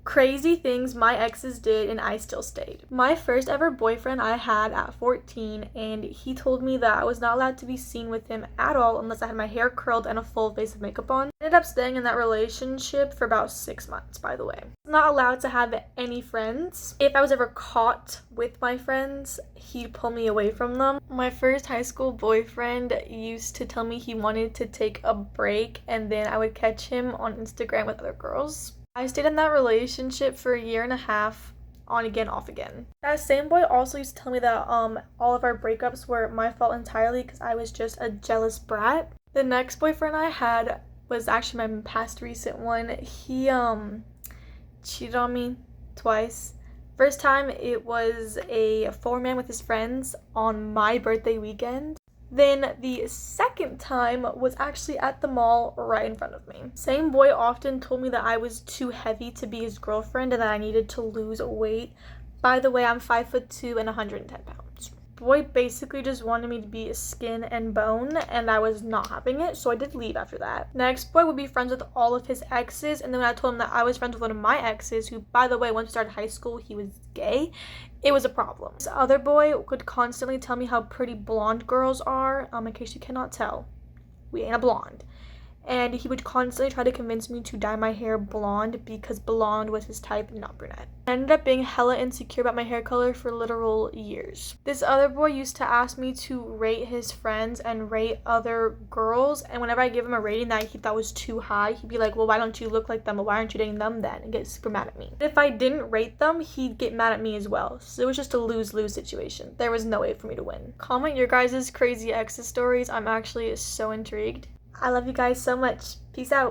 Crazy things my exes did and I still stayed. My first ever boyfriend I had at 14, and he told me that I was not allowed to be seen with him at all unless I had my hair curled and a full face of makeup on. I ended up staying in that relationship for about 6 months, by the way. I was not allowed to have any friends. If I was ever caught with my friends, he'd pull me away from them. My first high school boyfriend used to tell me he wanted to take a break, and then I would catch him on Instagram with other girls. I stayed in that relationship for a year and a half, on again, off again. That same boy also used to tell me that all of our breakups were my fault entirely because I was just a jealous brat. The next boyfriend I had was actually my past recent one. He cheated on me twice. First time it was a 4-man with his friends on my birthday weekend. Then the second time was actually at the mall right in front of me. Same boy often told me that I was too heavy to be his girlfriend and that I needed to lose weight. By the way, I'm 5'2" and 110 pounds. Boy basically just wanted me to be skin and bone, and I was not having it, so I did leave after that. Next boy would be friends with all of his exes, and then when I told him that I was friends with one of my exes, who, by the way, once we started high school, he was gay, it was a problem. This other boy would constantly tell me how pretty blonde girls are. In case you cannot tell, we ain't a blonde. And he would constantly try to convince me to dye my hair blonde because blonde was his type, not brunette. I ended up being hella insecure about my hair color for literal years. This other boy used to ask me to rate his friends and rate other girls, and whenever I give him a rating that he thought was too high, he'd be like, well, why don't you look like them, or why aren't you dating them then, and get super mad at me. If I didn't rate them, he'd get mad at me as well, so it was just a lose-lose situation. There was no way for me to win. Comment your guys' crazy exes stories. I'm actually so intrigued. I love you guys so much. Peace out.